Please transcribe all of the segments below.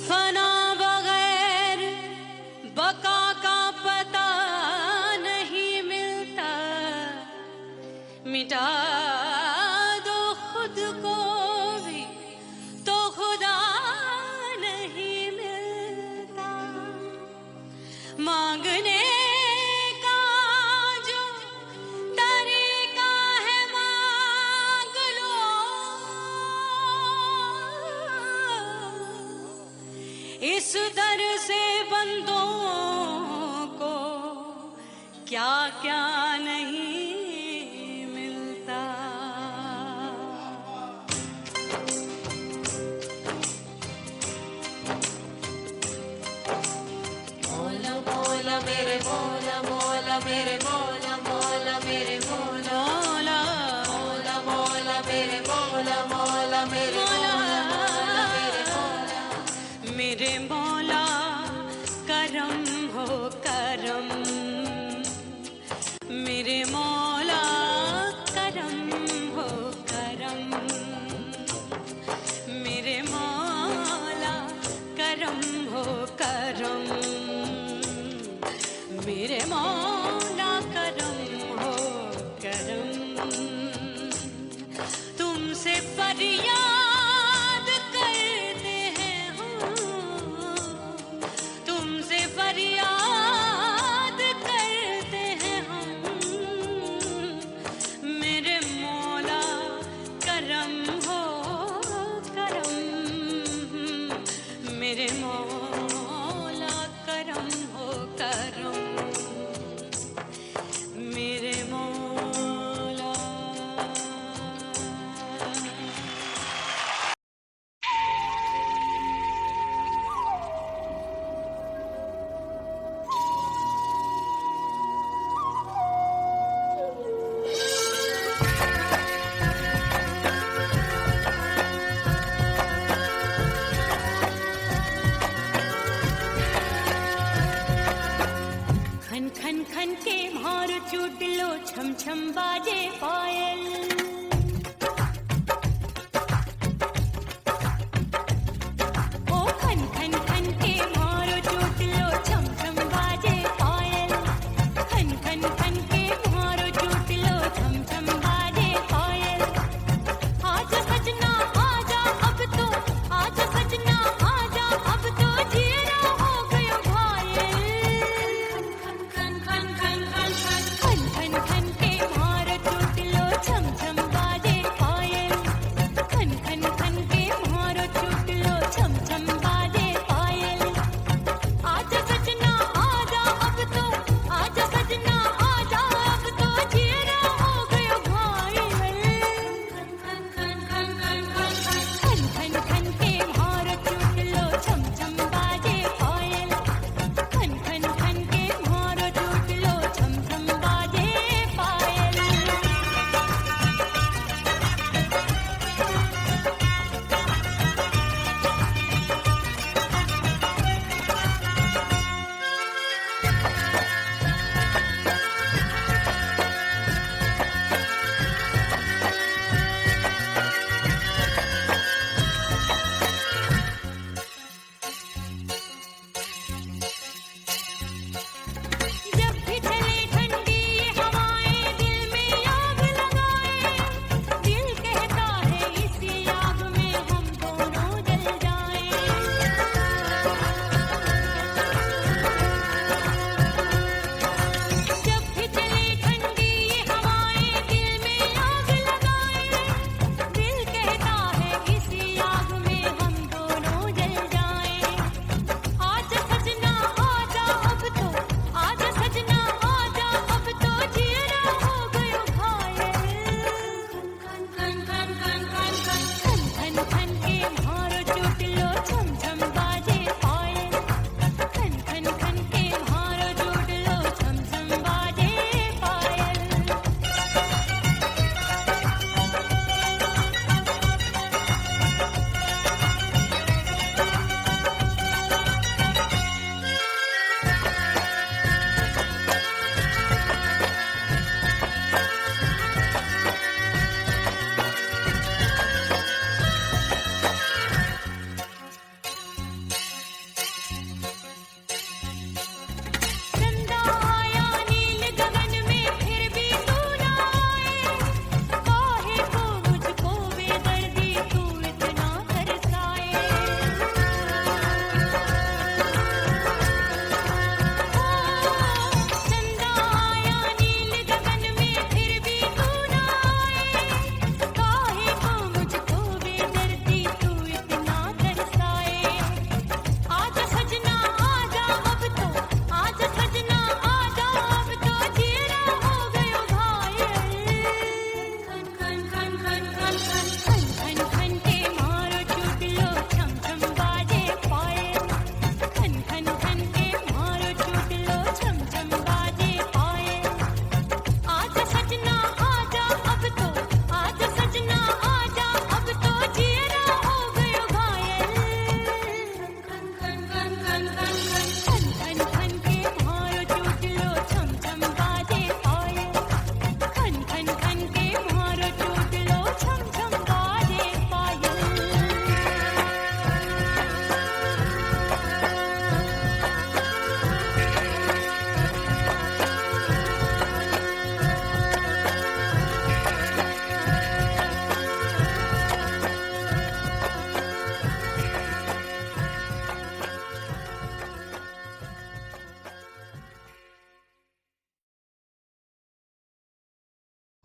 फना बगैर बका का पता नहीं मिलता, मिटा दो खुद को भी तो खुदा नहीं मिलता। मांगने का जो तरीका है मांग लो, इस दर से बंदों को क्या क्या नहीं मिलता। मौला मौला मेरे मौला मौला मेरे मौला मौला मेरे मौला मौला मौला मेरे मौला मौला मेरे मौला मेरे मौला मेरे मौला करम हो करम, मेरे मौला करम हो करम, मेरे मौला करम हो करम, मेरे मौला करम हो करम। तुमसे फरियाद करते हैं हम, तुमसे फरियाद करते हैं हम, मेरे मौला करम हो करम, मेरे मौला करम हो करम, मेरे मौला।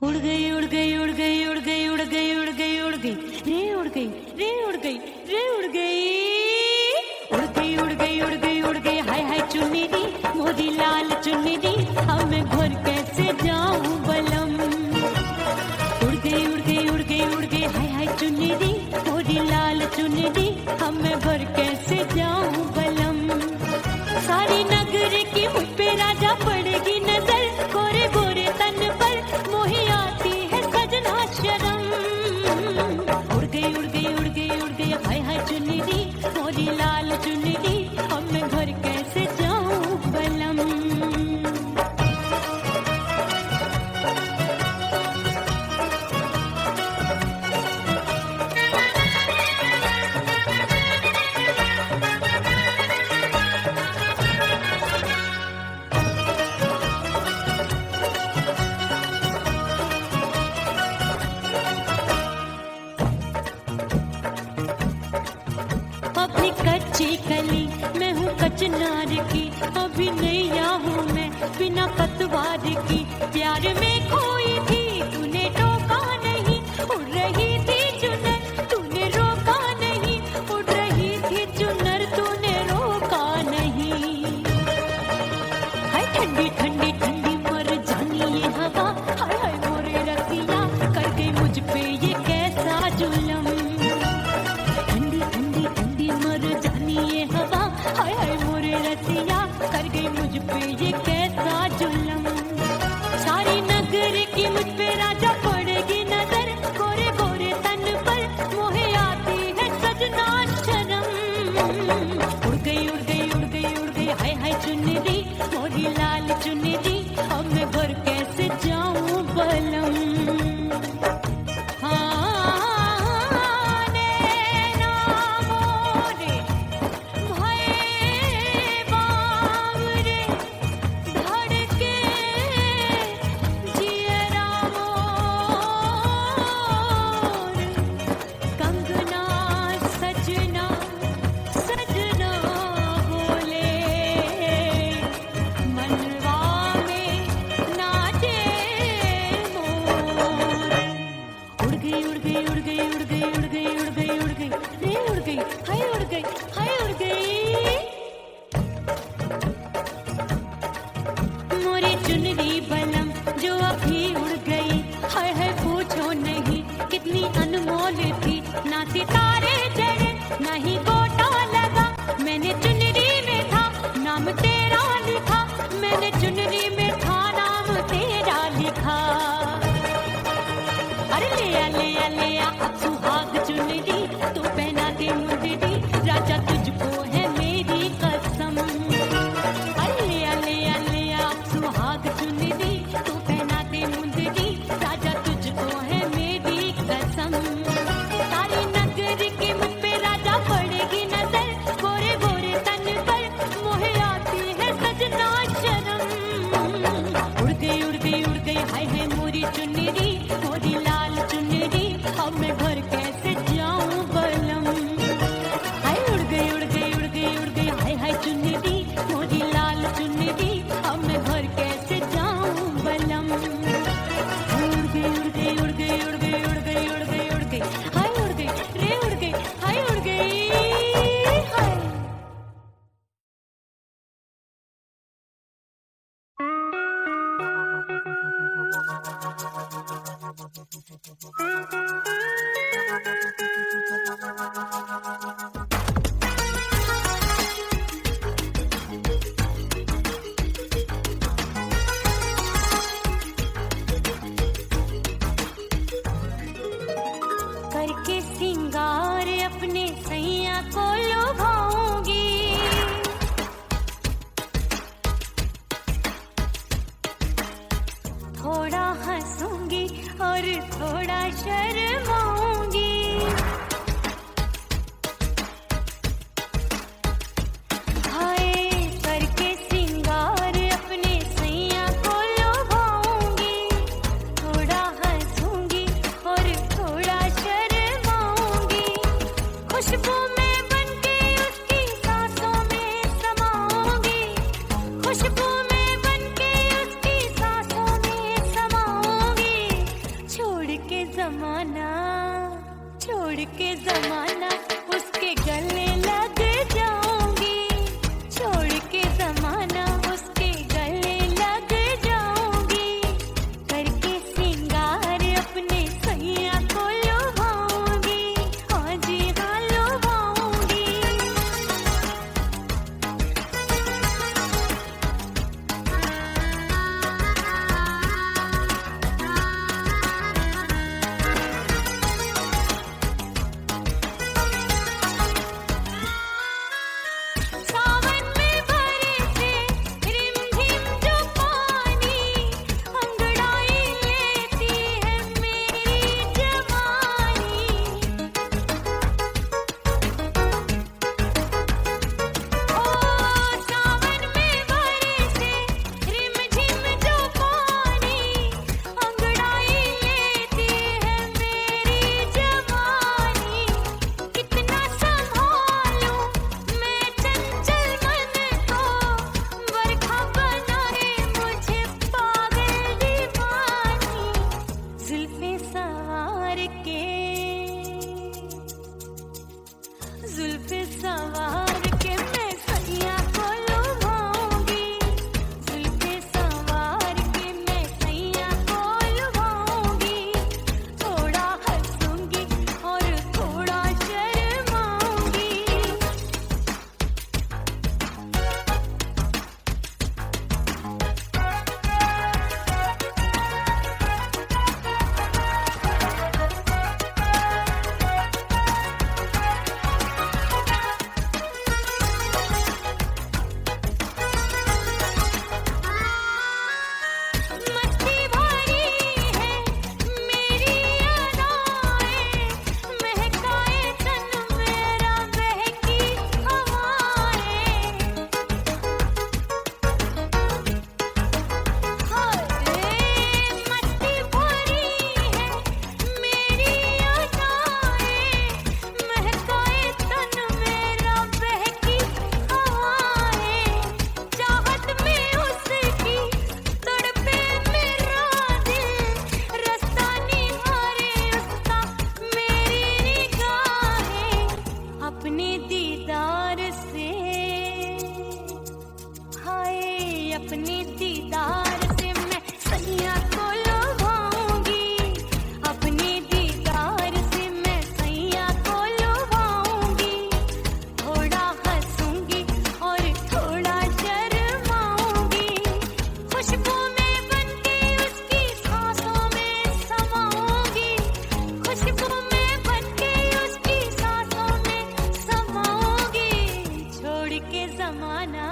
उड़ गई उड़ गई उड़ गई उड़ गई उड़ गई उड़ गई उड़ गई रे उड़ गई रे उड़ गई रे उड़ गई उड़ गई उड़ गई उड़ गई उड़ गई हाय हाय चुन्नी दी मोदी लाल चुन्नी दी अब मैं घर कैसे जाऊं बलम उड़ गई उड़ गई उड़ गई उड़ गई हाय हाय चुन्नी दी मोदी लाल चुन्नी दी अब मैं घर कैसे जाऊं बलम सारी नगर की मुझ पे राजा पड़ेगी नजर गोरे गोरे तन पर मोही आती है सजना शर्म उड़ गई उड़ गई उड़ गई उड़ गई हाय हाय चुन्नी दी मोरी लाल चुन्नी दी अब मैं घर कैसे जाऊं बलम अपनी कच्ची कली मैं हूँ कचनार की अभी नैया हूँ मैं बिना पतवार की प्यार में खोई थी तूने टोका नहीं उड़ रही थी चुनर तूने रोका नहीं उड़ रही थी चुनर तूने रोका नहीं हाय ठंडी ठंडी ठंडी मर जानी ये हवा हाय हाय मोरे रतिया कर गई मुझ पे ये कैसा जुलम ठंडी ठंडी ठंडी मर जानी ये हवा हाय हाय मोरे रतिया कर गई मुझ पे ये कैसा जुलम सारी नगर की मुझ पे राजा पड़ेगी नजर गोरे गोरे तन पर मोहे आती है सजना शर्म उड़ गई उड़ गई उड़ गई उड़ गई हाय हाय चुन्नी दी मोरी लाल चुन्नी दी अब मैं घर कैसे जाऊं बलम चुनरी बलम जो अभी उड़ गई हाय हाय पूछो नहीं कितनी अनमोल थी ना सितारे चढ़े ना ही गोटा लगा मैंने चुनरी में था नाम तेरा लिखा मैंने चुनरी में था नाम तेरा लिखा अरे ले आ अब सुहाग चुनरी तू पहना दे मुझे दी राजा तुझको है मेरी कसम ले आ सुहाग चुनरी तू पहना दे मुंदरी राजा तुझको है मेरी कसम सारी नगर की मुझ पे राजा पड़ेगी नजर गोरे गोरे तन पर मोहे आती है सजना शर्म उड़ गई उड़ गई उड़ गई हाय हाय मोरी चुनरी मोरी लाल चुनरी अब मैं घर कैसे जाऊं बलम हाय उड़ गई उड़ गई उड़ अपने दीदार से मैं सैया को लुभाऊंगी, अपने दीदार से मैं सैया को लुभाऊंगी। थोड़ा हंसूंगी और थोड़ा शर्माऊंगी, खुशबू में बनके उसकी सांसों में समाऊंगी, खुशबू में बनके उसकी सांसों में समाऊंगी। छोड़ के ज़माना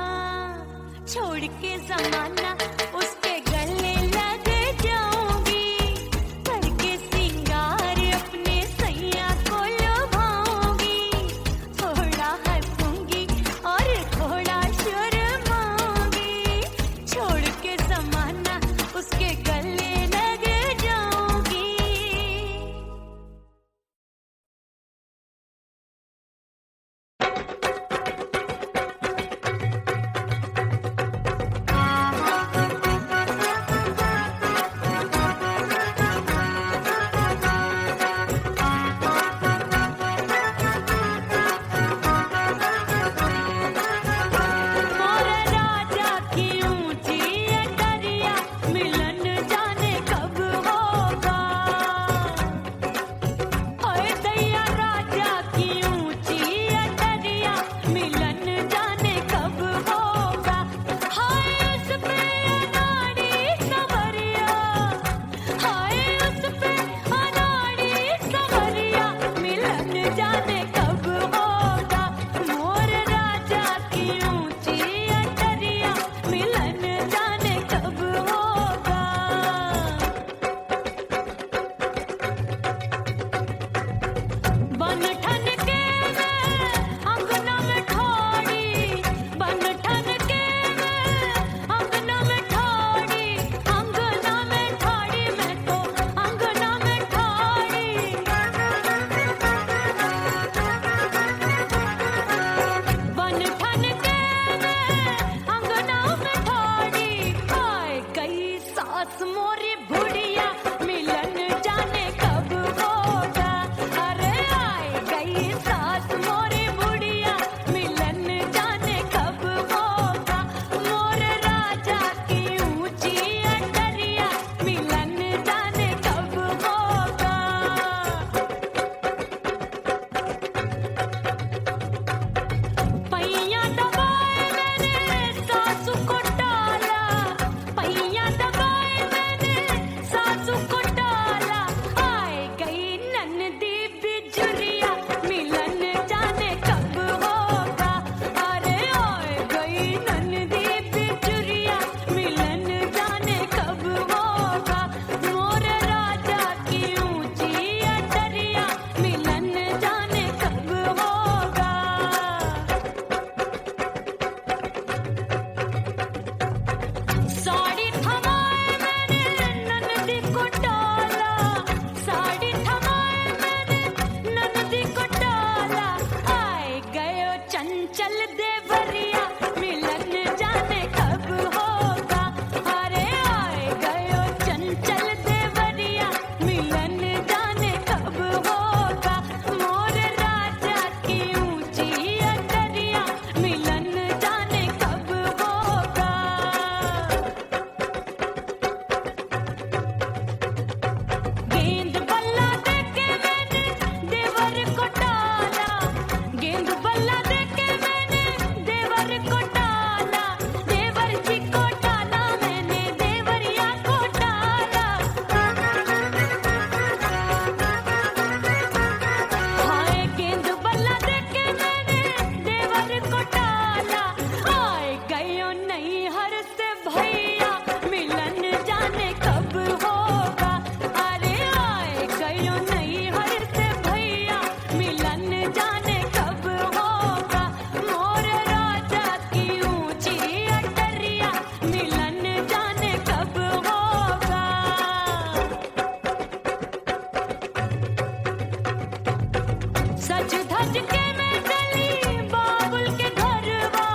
उसके गले लग जाऊंगी, करके सिंगार अपने सैया को लुभाऊंगी। थोड़ा हंसूंगी और थोड़ा शर्माऊंगी, छोड़ के ज़माना उसके गले लग जाऊंगी। सज धज के मैं चली बाबुल के घरवा,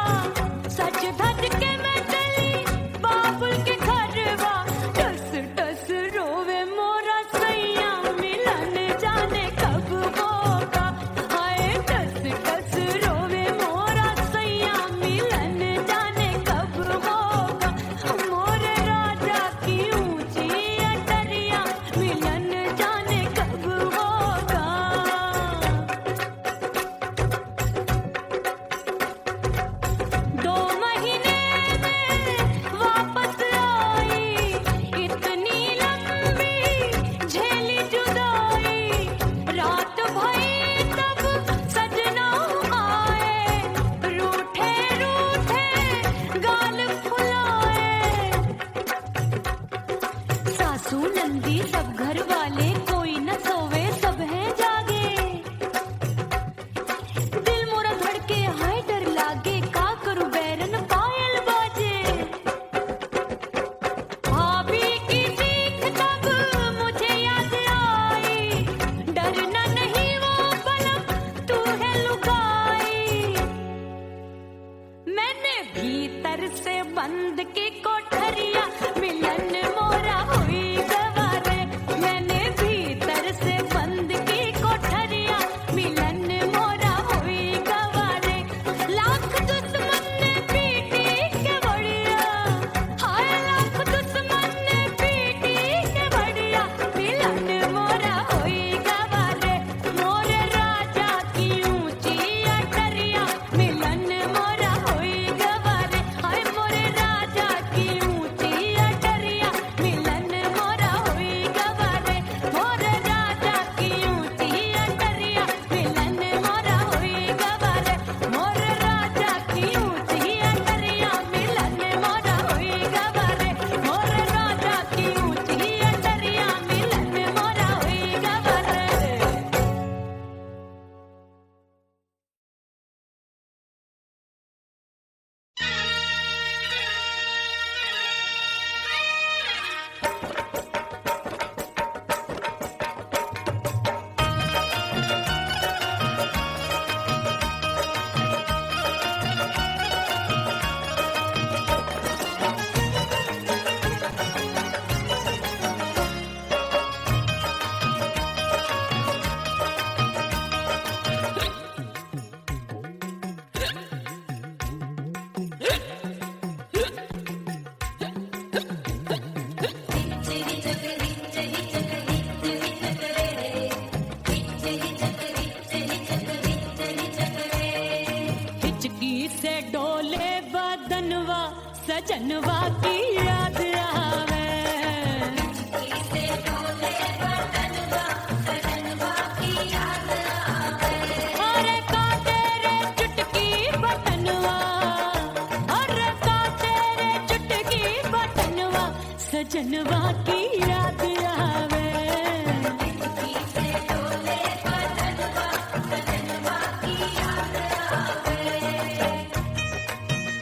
भीतर से बंद की कोठरिया मिलन मोरा हुई गवारे मैंने भीतर से बंद की कोठरिया मिलन मोरा हुई गवारे लाख दुश्मन ने पीटी के बढ़िया हाय लाख दुश्मन ने पीटी के बढ़िया मिलन मोरा हुई गवारे मोरे राजा की ऊंची अटरिया मिलन मोरा हुई गवारे हाय मोरे राजा की ऊंची अटरिया मिलन मोरा हुई गवारे मोरे राजा की ऊंची अटरिया मिलन मोरा हुई गवारे मोरे राजा की ऊंची अटरिया मिलन मोरा हुई गवारे मोरे राजा की ऊंची अटरिया मिलन मोरा हुई गवारे हिचकी से डोले बदनवा सजनवा की याद आवे अरे का तेरे चुटकी बटनवा अरे का तेरे चुटकी बटनवा सजनवा की याद आवे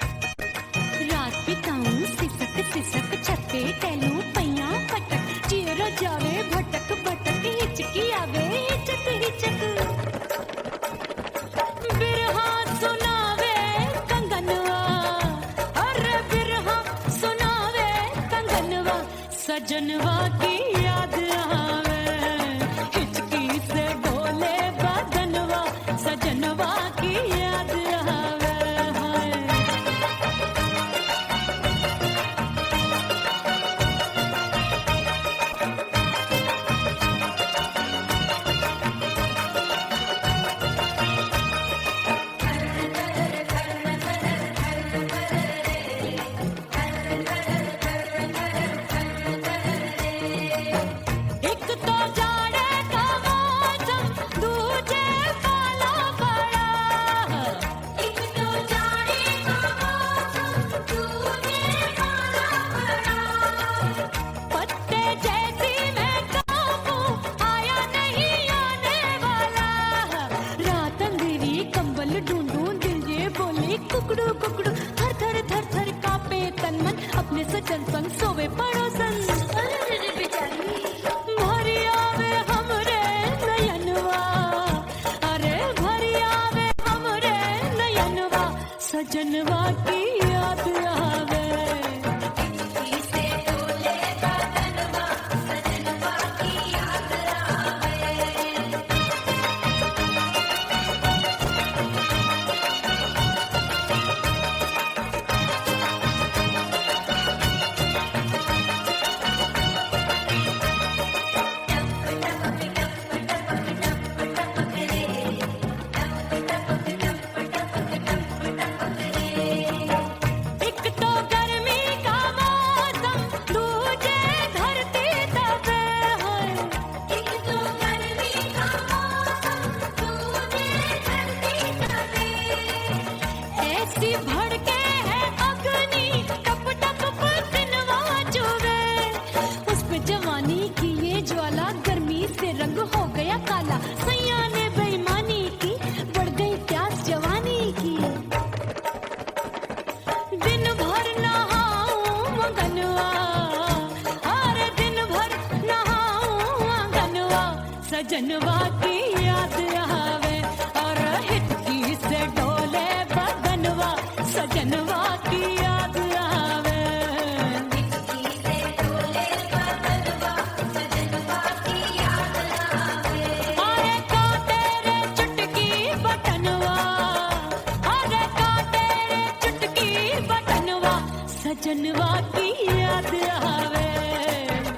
रात बिताऊं सिसक सिसक छते टैलूं पैया पटक चेहरा जावे भटक भटक हिचकी आवे हिचक हिचक बिरहा सुनावे कंगनवा अरे बिरहा सुनावे कंगनवा सजनवा की याद आवे हिचकी से डोले बदनवा सजनवा की याद आवे हाय एक तो जाड़े का मौसम दूजे काला पड़ा एक तो जाड़े का मौसम दूजे काला पड़ा पत्ते जैसी मैं काबू आया नहीं आने वाला रात अंधेरी कंबल ढूंढूं दिल ये बोले कुकड़ू कुकड़ू थर थर थर थर कांपे तन मन अपने सजन संग सोवे पड़ोसन भरिया वे हमरे नयनवा अरे भरिया वे हमरे नयनवा सजनवा की याद आवे एक तो गर्मी का मौसम दूजे धरती दबे है एक तो गर्मी का मौसम दूजे धरती दबे ऐसी भड़के है अग्नि टप टप पसीनवा चुभे उस पे जवानी की ये ज्वाला गर्मी से रंग हो गया काला सैया ने बेईमानी की बढ़ गई प्यास जवानी की दिन भर नहाऊं मगनवा अरे दिन भर नहाऊं मगनवा सजनवा की याद आवे और हिचकी से डोले बदनवा सजनवा सजनवा की याद आवे।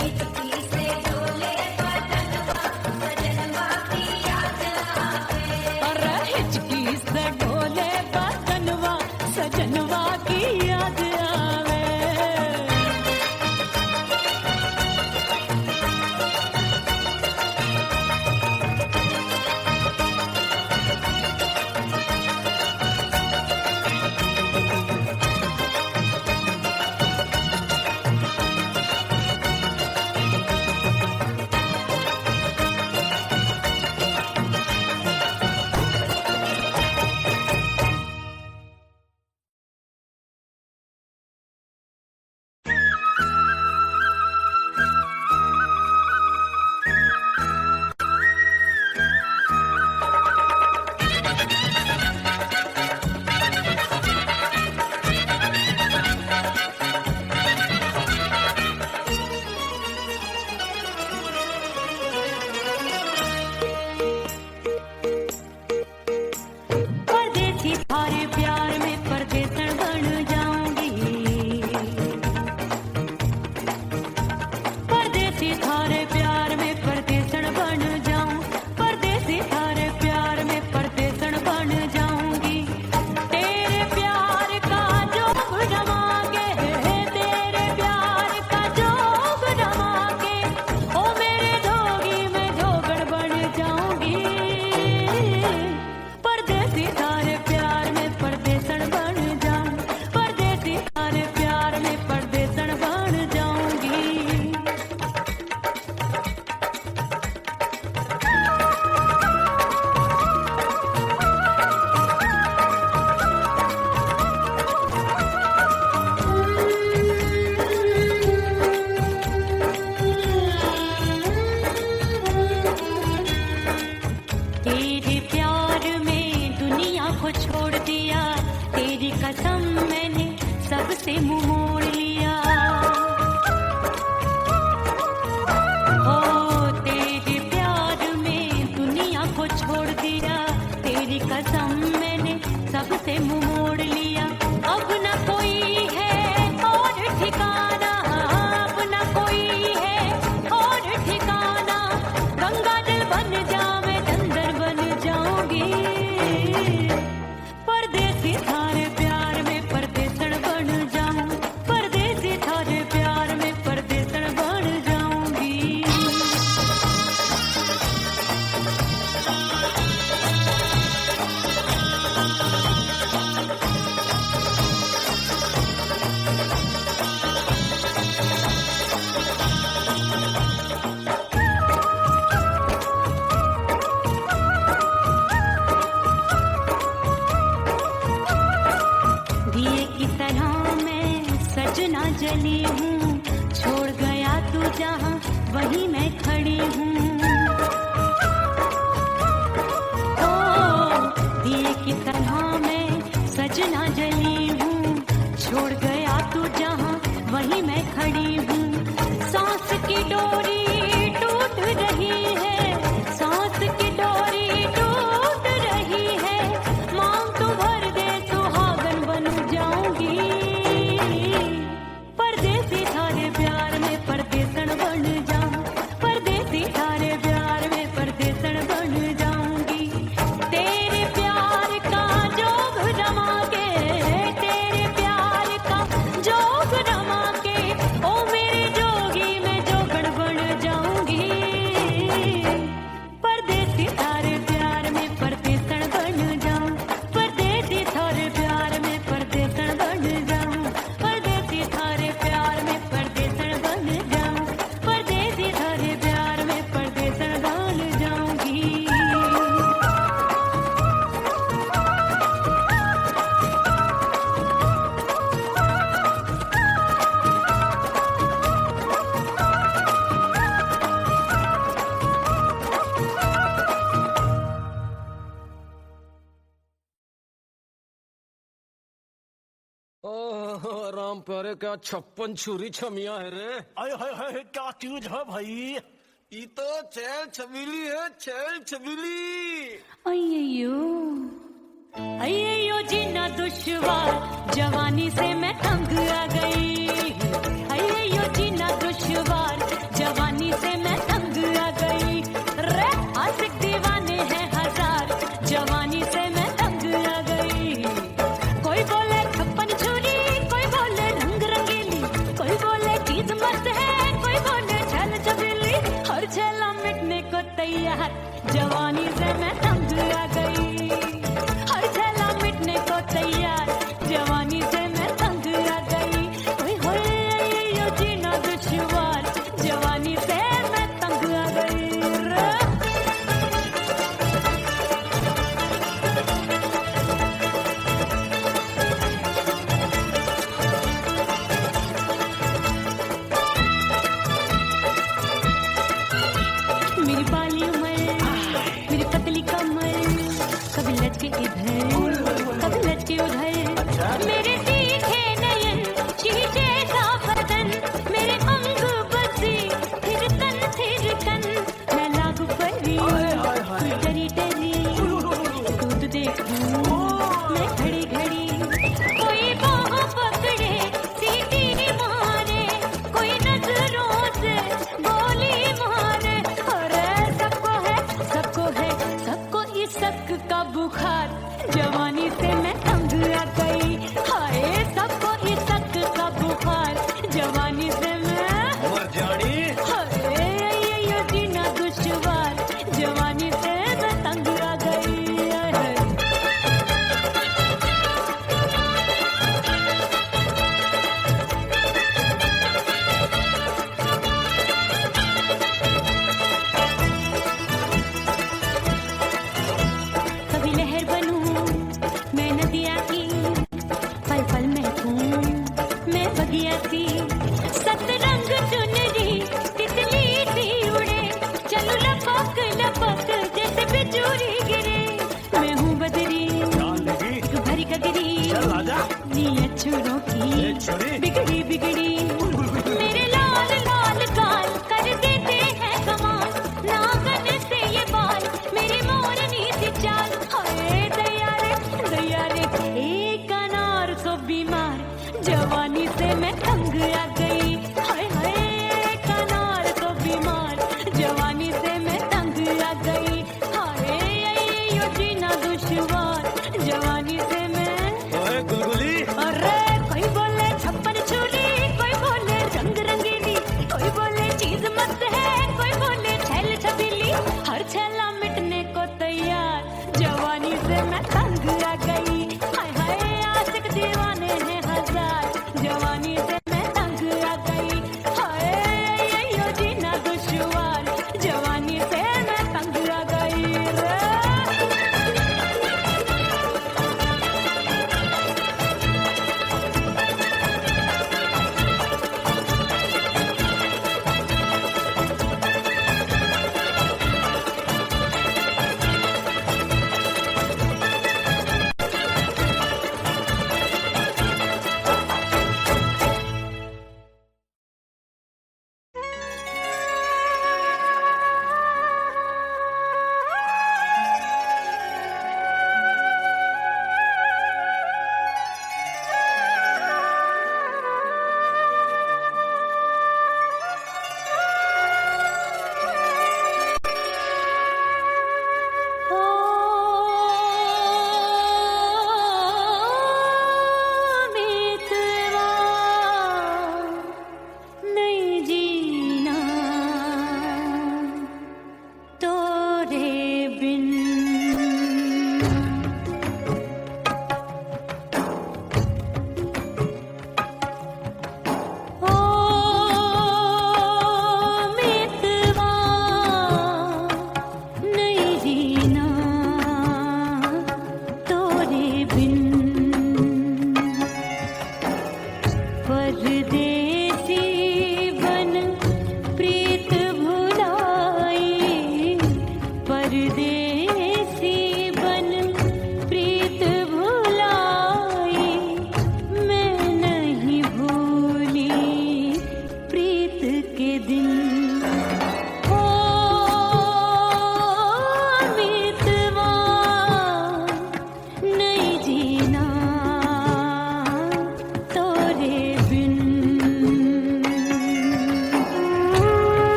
हिचकी से डोले बदनवा सजनवा की याद आवे। अरे हिचकी से डोले बदनवा सजनवा की याद आवे। परदेसी थारे प्यार में परदेसन बन जाऊंगी। परदेसी थारे प्यार में परदेसन बन जाऊं। परदेसी थारे प्यार में परदेसन बन जाऊंगी। तेरे प्यार का जोग जमा के, तेरे प्यार का जोग जमा के, ओ मेरे जोगी मैं जोगड़ बन जाऊंगी। परदेसी थारे प्यार में परदेसन बन जाऊं। परदेसी थारे प्यार में परदेसन बन जाऊंगी। तेरे प्यार में दुनिया को छोड़ दिया। तेरी कसम मैंने सबसे मुंह मोड़ लिया। ओ तेरे प्यार में दुनिया को छोड़ दिया। तेरी कसम मैंने सबसे मुंह मोड़ लिया। अब न कोई है और ठिकाना, अब न कोई है और ठिकाना। गंगा जल बन जावे चंदन बन जाऊंगी। परदेसी थारे प्यार में परदेसन बन जाऊं। परदेसी थारे प्यार में परदेसन बन जाऊंगी। दिए की तरह मैं सजना जली हूँ। छोड़ गया तू जहाँ वहीं मैं खड़ी हूँ। ओ दिए की तरह मैं सजना जली हूँ। छोड़ गया तू जहाँ वहीं मैं खड़ी हूँ। सांस की डोरी टूट रही है। सांस की डोरी टूट रही है। मांग तू भर दे सुहागन बन जाऊंगी। परदेसी थारे प्यार में परदेसन बन जाऊं। परदेसी थारे प्यार में परदेसन बन जाऊंगी। तेरे प्यार का जोग जमा के, तेरे प्यार का जोग जमा के, ओ मेरे जोगी मैं जोगड़ बन जाऊंगी। परदेसी थारे प्यार में परदेसन बन जाऊं। परदेसी थारे प्यार में परदेसन बन जाऊं। परदेसी थारे प्यार में परदेसन बन जाऊं। परदेसी थारे प्यार में परदेसन बन जाऊंगी। ओह राम प्यारे, क्या 56 छुरी छमिया है रे। हाय हाय हाय, क्या चीज है भाई? ये तो चैल छबीली है, चैल छबीली। अय्यो अय्यो जीना दुश्वार, जवानी से मैं तंग आ गई। नीयत छुरों ए, की छुरी? बिगड़ी बिगड़ी मेरे लाल लाल गाल कर देते हैं कमाल नागन से ये बाल मेरी मोरनी सी चाल हाय दया रे एक अनार को बीमार जवानी से मैं तंग आ गई हाय हाय एक अनार को बीमार जवानी से मैं तंग आ गई हाय यो जीना दुश्वार जवानी से मैं ओए गुलगुली अरे कोई बोले छप्पन छुरी कोई बोले रंग रंगीली कोई बोले चीज मस्त है कोई बोले छैल छबीली हर छैला मिटने को तैयार जवानी से मैं तंग आ गई हाय हाय आशिक दीवाने हैं हजार जवानी से मैं तंग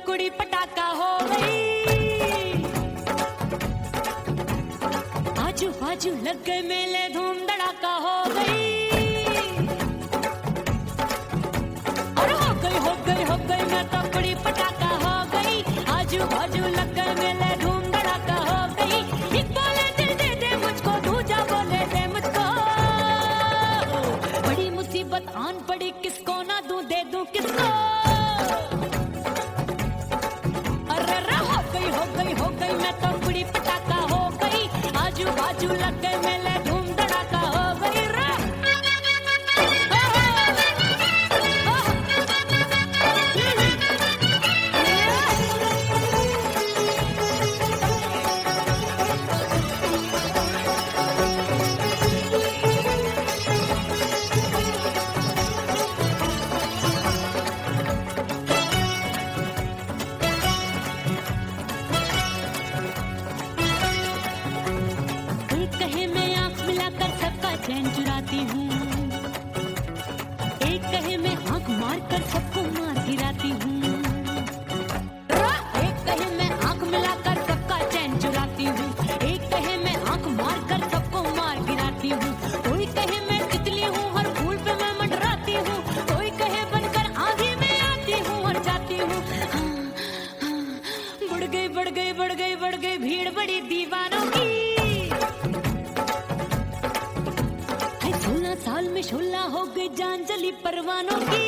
कुड़ी पटाखा हो गई। आजू बाजू लग गए मेले, धूम धड़ाका हो गई। और हो गई मैं तो कुड़ी पटाखा हो गई। आजू बाजू लग गए मेले, धूम धड़ाका हो गई। एक बोले दिल दे दे मुझको, दूजा बोले दे मुझको। बड़ी मुसीबत आन पड़ी, किसको ना दूं दे दूं किसको। अरे हो गई मैं तो कुड़ी पटाखा हो गई। आजू बाजू लग गए मेले, धूम धड़ाका हो गई रे। एक कहे मैं आंख मिलाकर सबका चैन चुराती हूँ, एक कहे मैं आंख मारकर सबको मार गिराती हूँ। एक कहे मैं आंख मिलाकर सबका चैन चुराती हूँ, एक कहे मैं आंख मारकर सबको मार गिराती हूँ। कोई कहे मैं तितली हूँ, हर फूल पे मैं मंडराती हूँ। कोई कहे बनकर आंधी में आती हूँ और जाती हूँ। बढ़ गई भीड़ बड़ी दीवानों की। 16 साल में शोला हो गई जान जली परवानों की।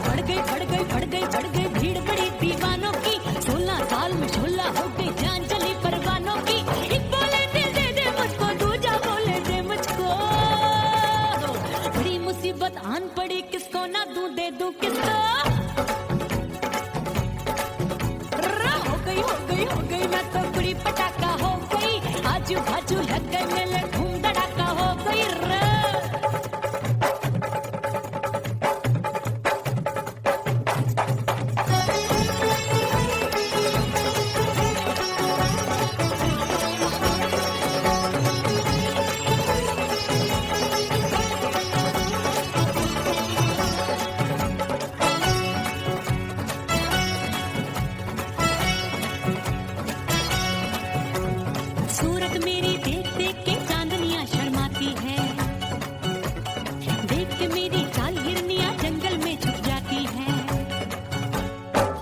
बढ़ गई भीड़ बड़ी दीवानों की। 16 साल में शोला हो गई जान जली परवानों की। एक बोले दिल दे दे मुझको, दूजा बोले दे मुझको। बड़ी मुसीबत आन पड़ी, किसको ना दूं दे दूं किसको। हो गई मैं तो कुड़ी पटाखा हो गई। आजू बाजू लग गए मेले, धूम धड़ाका हो गई रे। सूरत मेरी देख देख के चांदनियां शर्माती है। देख के मेरी चाल हिरनियां जंगल में छुप जाती है।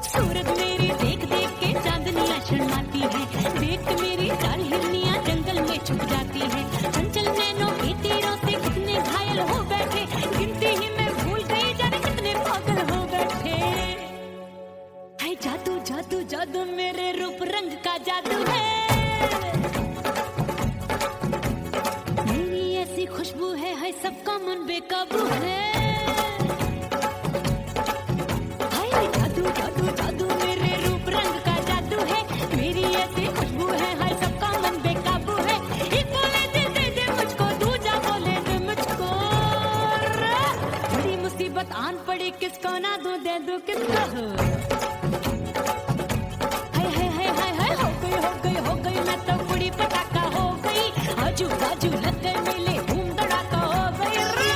सूरत मेरी देख देख के चांदनियां शर्माती है। देख के मेरी चाल हिरनियां जंगल में छुप जाती है। चंचल नैनों के तीरों से कितने घायल हो बैठे, गिनती ही मैं भूल गई जाने कितने पागल हो बैठे। हाय जादू जादू जादू मेरे रूप रंग का जादू है। मेरी ऐसी खुशबू है, हाय सबका मन बेकाबू है। हाय जादू जादू जादू मेरे रूप रंग का जादू है। मेरी ऐसी खुशबू है, हाय सबका मन बेकाबू है। एक बोले दिल दे दे मुझको, दूजा बोले दे मुझको। बड़ी मुसीबत आन पड़ी, किसको ना दूं दे दूं किसको। हो गई मैं तो कुड़ी पटाखा हो गई। आजू बाजू लग गए मेले, धूम धड़ाका हो गई रे।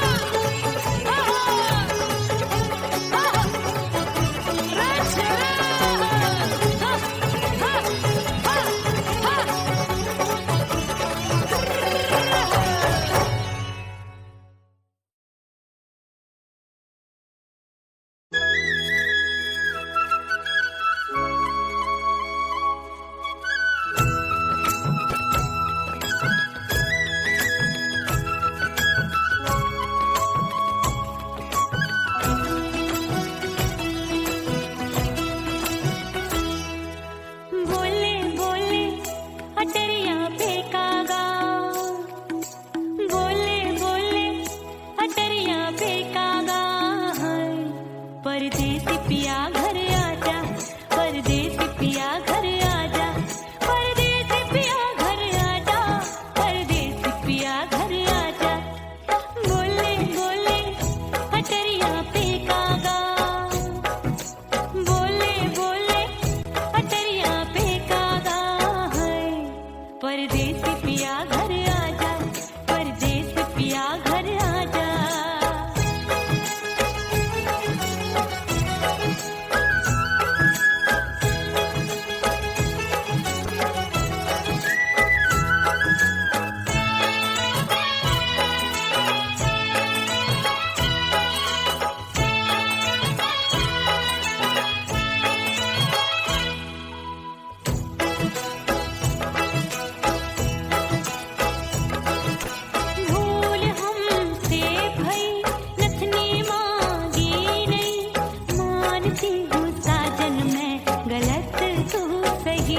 मानती हूँ साजन मैं गलत तू सही।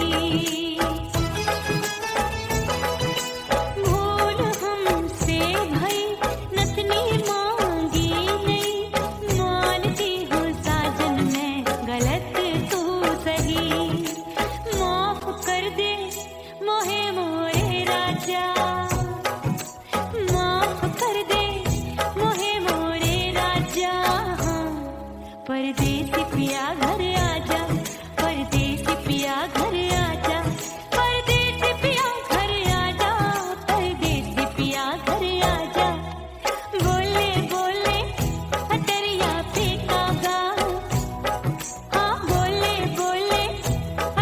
भूल हमसे भई नथनी मांगी नहीं, मानती हूँ साजन मैं गलत तू सही। माफ कर दे मोहे मोरे राजा, माफ कर दे मोहे मोरे राजा। हाँ, परदेसी पिया घर आजा, परदेसी पिया घर आजा, परदेसी पिया घर आजा, परदेसी पिया घर आजा। बोले बोले अटरिया पे कागा, हाँ बोले बोले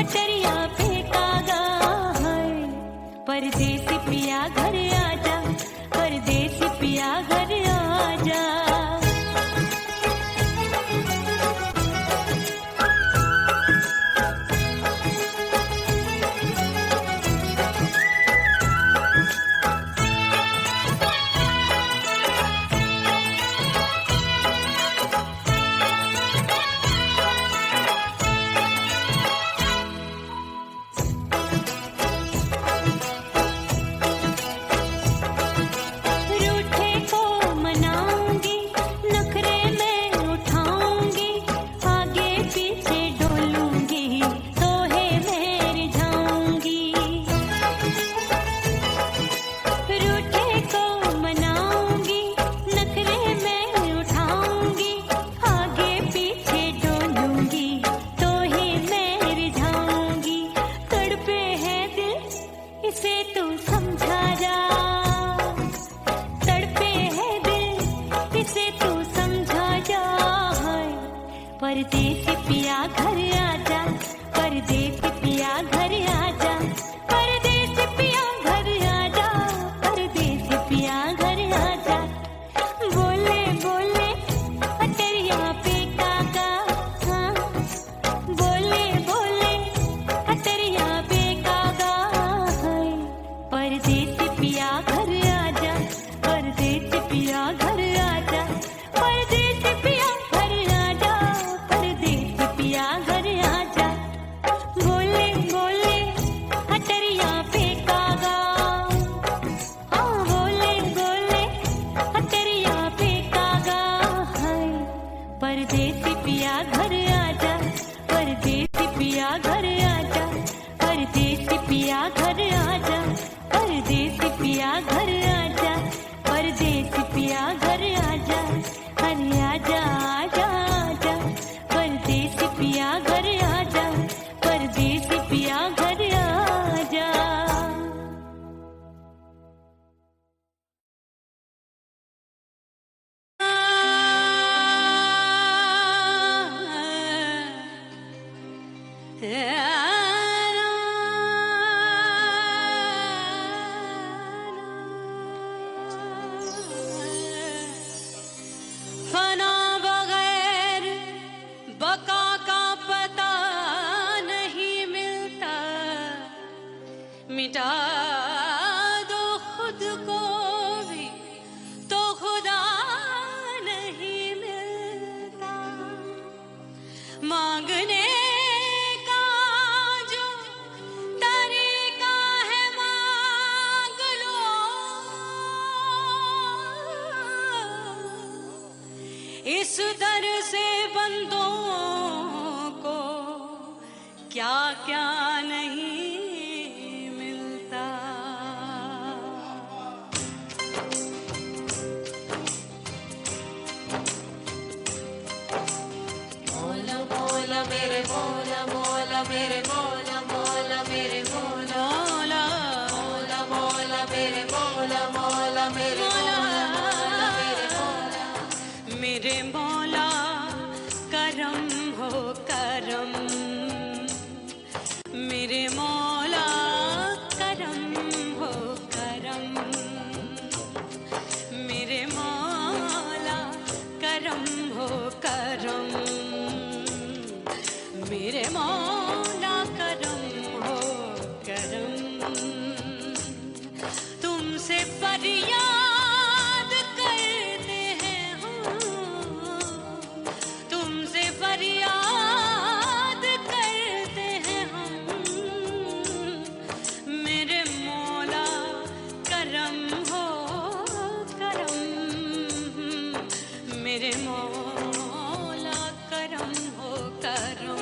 अटरिया पे कागा। हाय, परदेसी पिया घर आजा, परदेसी पिया घर आजा। रूठे को मनाऊंगी, नखरे में उठाऊंगी, आगे पीछे डोलूंगी, तोहे में रिझाऊंगी। रूठे को मनाऊंगी, नखरे में उठाऊंगी, आगे पीछे डोलूंगी, तोहे में रिझाऊंगी। तड़पे है दिल इसे तू समझा जा, तड़पे है दिल इसे तू समझा जा। हाय, परदेसी पिया घर आजा, परदेसी पिया घर आजा, परदेसी पिया घर आजा, परदेसी पिया घर आजा। बोले बोले अटरिया पे कागा, हाँ बोले बोले अटरिया पे कागा। हाय, परदेसी पिया घर आजा, परदेसी पिया घर आजा, परदेसी पिया घर आजा, परदेसी पिया घर आजा। बोले बोले अटरिया पे कागा, हाँ बोले बोले अटरिया पे कागा। हाय, परदेसी पिया घर आजा, परदेसी पिया घर आजा, परदेसी पिया घर आजा, परदेसी पिया घर आजा, परदेसी पिया घर आजा। अरे आजा आजा आजा, परदेसी पिया घर आजा, परदेसी पिया घर आजा। फना बगैर बका का पता नहीं मिलता, मिटा दो खुद को भी तो खुदा नहीं मिलता। मांगने का जो तरीका है मांग लो, इस दर से बंदों को क्या क्या नहीं मिलता। मोला मोला मेरे मोला मोला मेरे मोला मोला मेरे मोला मोला मोला मेरे मोला मोला मेरे मोला मेरे मोला मेरे मौला करम हो करम, मेरे मौला करम हो करम, मेरे मौला करम हो करम, मेरे मौला करम हो करम। तुमसे फरियाद करते हैं हम, तुमसे फरियाद करो